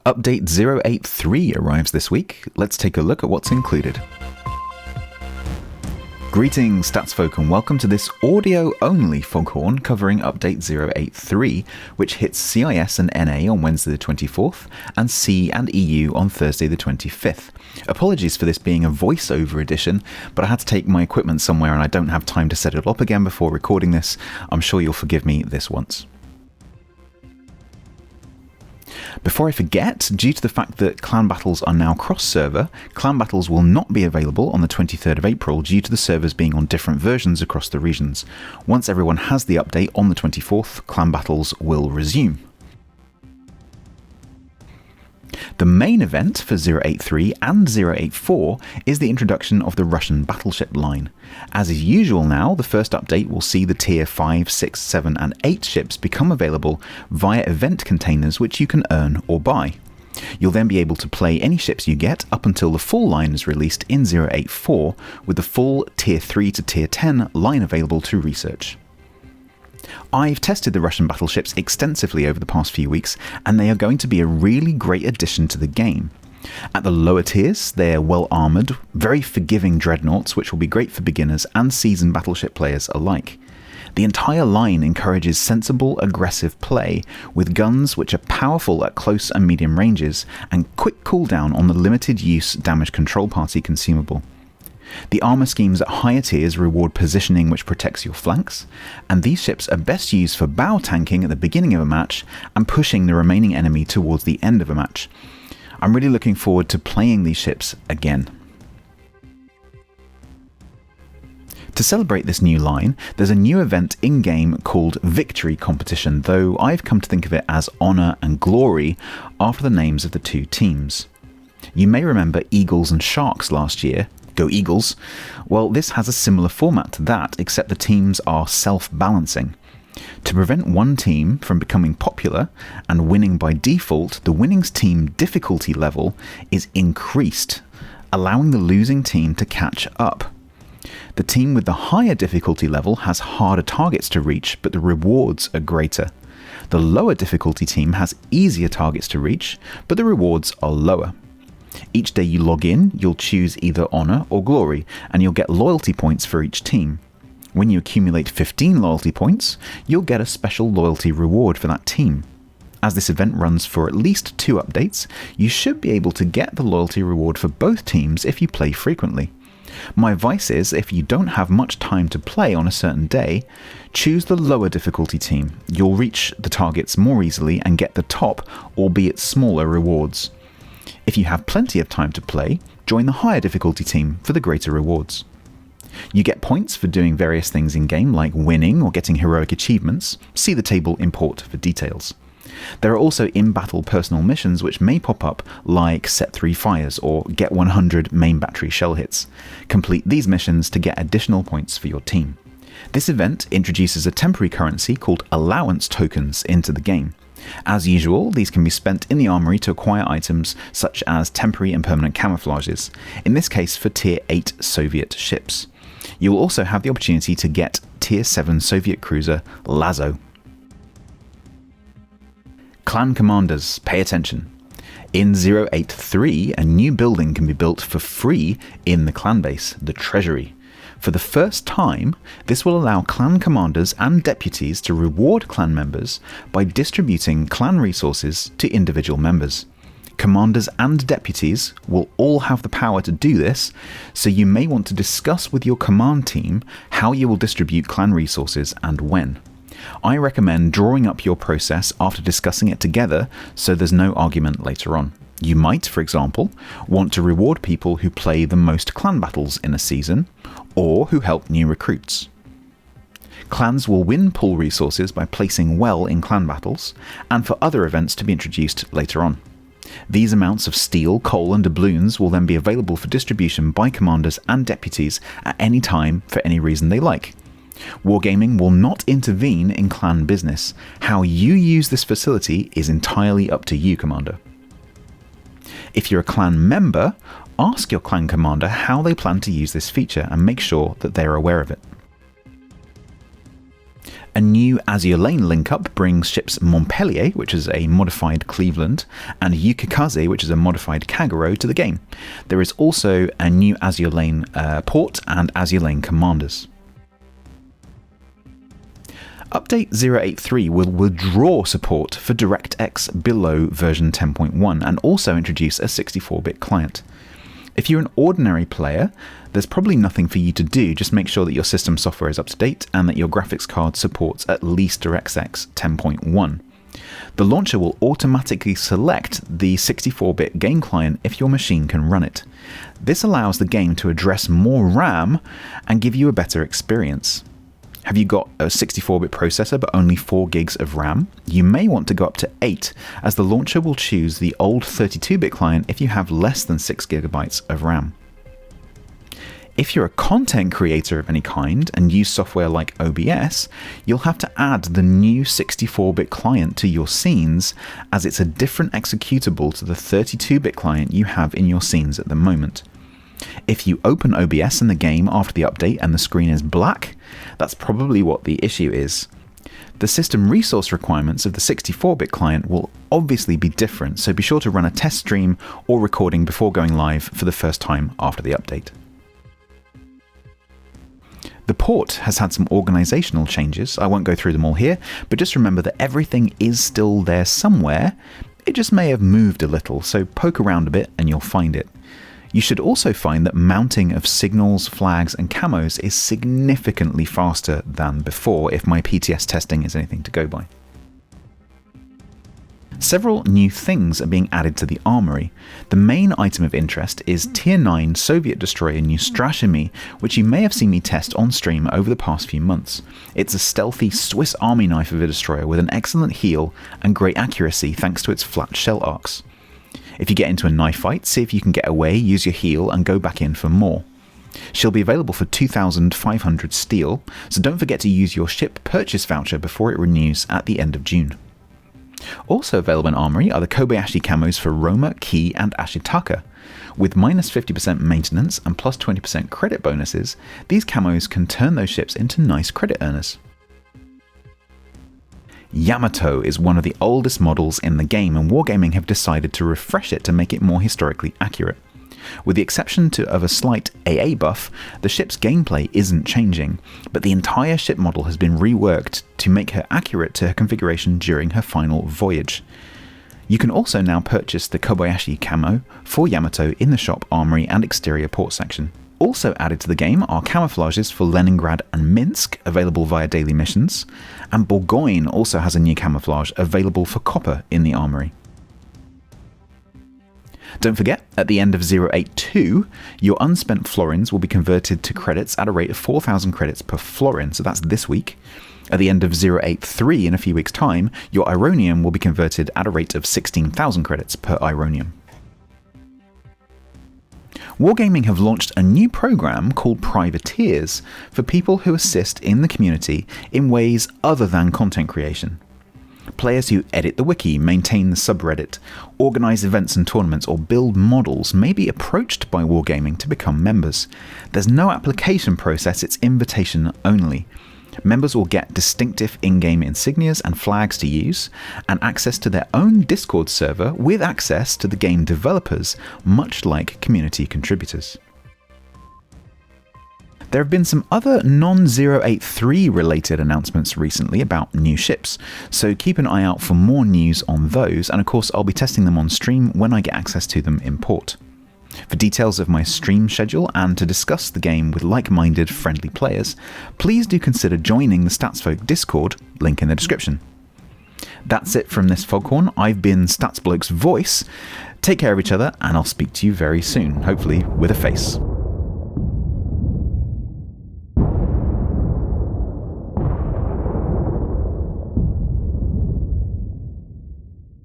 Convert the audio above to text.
Update 083 arrives this week. Let's take a look at what's included. Greetings, StatsBloke, and welcome to this audio-only Foghorn covering Update 083, which hits CIS and NA on Wednesday the 24th, and C and EU on Thursday the 25th. Apologies for this being a voiceover edition, but I had to take my equipment somewhere and I don't have time to set it up again before recording this. I'm sure you'll forgive me this once. Before I forget, due to the fact that clan battles are now cross-server, clan battles will not be available on the 23rd of April due to the servers being on different versions across the regions. Once everyone has the update on the 24th, clan battles will resume. The main event for 083 and 084 is the introduction of the Russian battleship line. As is usual now, the first update will see the tier 5, 6, 7 and 8 ships become available via event containers which you can earn or buy. You'll then be able to play any ships you get up until the full line is released in 084, with the full tier 3 to tier 10 line available to research. I've tested the Russian battleships extensively over the past few weeks, and they are going to be a really great addition to the game. At the lower tiers, they're well armoured, very forgiving dreadnoughts which will be great for beginners and seasoned battleship players alike. The entire line encourages sensible, aggressive play, with guns which are powerful at close and medium ranges, and quick cooldown on the limited use damage control party consumable. The armour schemes at higher tiers reward positioning which protects your flanks, and these ships are best used for bow tanking at the beginning of a match and pushing the remaining enemy towards the end of a match. I'm really looking forward to playing these ships again. To celebrate this new line, there's a new event in-game called Victory Competition, though I've come to think of it as Honour and Glory after the names of the two teams. You may remember Eagles and Sharks last year. Go Eagles. Well, this has a similar format to that, except the teams are self-balancing. To prevent one team from becoming popular and winning by default, the winning team difficulty level is increased, allowing the losing team to catch up. The team with the higher difficulty level has harder targets to reach, but the rewards are greater. The lower difficulty team has easier targets to reach, but the rewards are lower. Each day you log in, you'll choose either Honour or Glory, and you'll get loyalty points for each team. When you accumulate 15 loyalty points, you'll get a special loyalty reward for that team. As this event runs for at least 2 updates, you should be able to get the loyalty reward for both teams if you play frequently. My advice is, if you don't have much time to play on a certain day, choose the lower difficulty team. You'll reach the targets more easily and get the top, albeit smaller, rewards. If you have plenty of time to play, join the higher difficulty team for the greater rewards. You get points for doing various things in-game, like winning or getting heroic achievements. See the table import for details. There are also in-battle personal missions which may pop up, like set 3 fires or get 100 main battery shell hits. Complete these missions to get additional points for your team. This event introduces a temporary currency called Allowance Tokens into the game. As usual, these can be spent in the armory to acquire items such as temporary and permanent camouflages, in this case for Tier 8 Soviet ships. You will also have the opportunity to get Tier 7 Soviet cruiser Lazo. Clan commanders, pay attention. In 083, a new building can be built for free in the clan base, the Treasury. For the first time, this will allow clan commanders and deputies to reward clan members by distributing clan resources to individual members. Commanders and deputies will all have the power to do this, so you may want to discuss with your command team how you will distribute clan resources and when. I recommend drawing up your process after discussing it together so there's no argument later on. You might, for example, want to reward people who play the most clan battles in a season, or who help new recruits. Clans will win pool resources by placing well in clan battles, and for other events to be introduced later on. These amounts of steel, coal and doubloons will then be available for distribution by commanders and deputies at any time for any reason they like. Wargaming will not intervene in clan business. How you use this facility is entirely up to you, Commander. If you're a clan member, ask your clan commander how they plan to use this feature and make sure that they're aware of it. A new Azure Lane link-up brings ships Montpelier, which is a modified Cleveland, and Yukikaze, which is a modified Kagero, to the game. There is also a new Azure Lane port and Azure Lane commanders. Update 083 will withdraw support for DirectX below version 10.1 and also introduce a 64-bit client. If you're an ordinary player, there's probably nothing for you to do, just make sure that your system software is up to date and that your graphics card supports at least DirectX 10.1. The launcher will automatically select the 64-bit game client if your machine can run it. This allows the game to address more RAM and give you a better experience. Have you got a 64-bit processor but only 4 gigs of RAM? You may want to go up to 8, as the launcher will choose the old 32-bit client if you have less than 6 gigabytes of RAM. If you're a content creator of any kind and use software like OBS, you'll have to add the new 64-bit client to your scenes, as it's a different executable to the 32-bit client you have in your scenes at the moment. If you open OBS in the game after the update and the screen is black, that's probably what the issue is. The system resource requirements of the 64-bit client will obviously be different, so be sure to run a test stream or recording before going live for the first time after the update. The port has had some organisational changes. I won't go through them all here, but just remember that everything is still there somewhere. It just may have moved a little, so poke around a bit and you'll find it. You should also find that mounting of signals, flags and camos is significantly faster than before, if my PTS testing is anything to go by. Several new things are being added to the armoury. The main item of interest is Tier 9 Soviet destroyer Neustrashimy, which you may have seen me test on stream over the past few months. It's a stealthy Swiss army knife of a destroyer with an excellent heel and great accuracy thanks to its flat shell arcs. If you get into a knife fight, see if you can get away, use your heel and go back in for more. She'll be available for 2,500 steel, so don't forget to use your ship purchase voucher before it renews at the end of June. Also available in Armory are the Kobayashi camos for Roma, Key and Ashitaka. With minus 50% maintenance and plus 20% credit bonuses, these camos can turn those ships into nice credit earners. Yamato is one of the oldest models in the game, and Wargaming have decided to refresh it to make it more historically accurate. With the exception of a slight AA buff, the ship's gameplay isn't changing, but the entire ship model has been reworked to make her accurate to her configuration during her final voyage. You can also now purchase the Kobayashi camo for Yamato in the shop, armory and exterior port section. Also added to the game are camouflages for Leningrad and Minsk, available via daily missions, and Bourgogne also has a new camouflage available for copper in the armory. Don't forget, at the end of 082, your unspent florins will be converted to credits at a rate of 4,000 credits per florin, so that's this week. At the end of 083, in a few weeks' time, your ironium will be converted at a rate of 16,000 credits per ironium. Wargaming have launched a new program called Privateers for people who assist in the community in ways other than content creation. Players who edit the wiki, maintain the subreddit, organise events and tournaments, or build models may be approached by Wargaming to become members. There's no application process, it's invitation only. Members will get distinctive in-game insignias and flags to use, and access to their own Discord server with access to the game developers, much like community contributors. There have been some other non-083 related announcements recently about new ships, so keep an eye out for more news on those, and of course I'll be testing them on stream when I get access to them in port. For details of my stream schedule and to discuss the game with like-minded friendly players, please do consider joining the StatsBloke Discord, link in the description. That's it from this Foghorn. I've been StatsBloke's voice. Take care of each other and I'll speak to you very soon, hopefully with a face.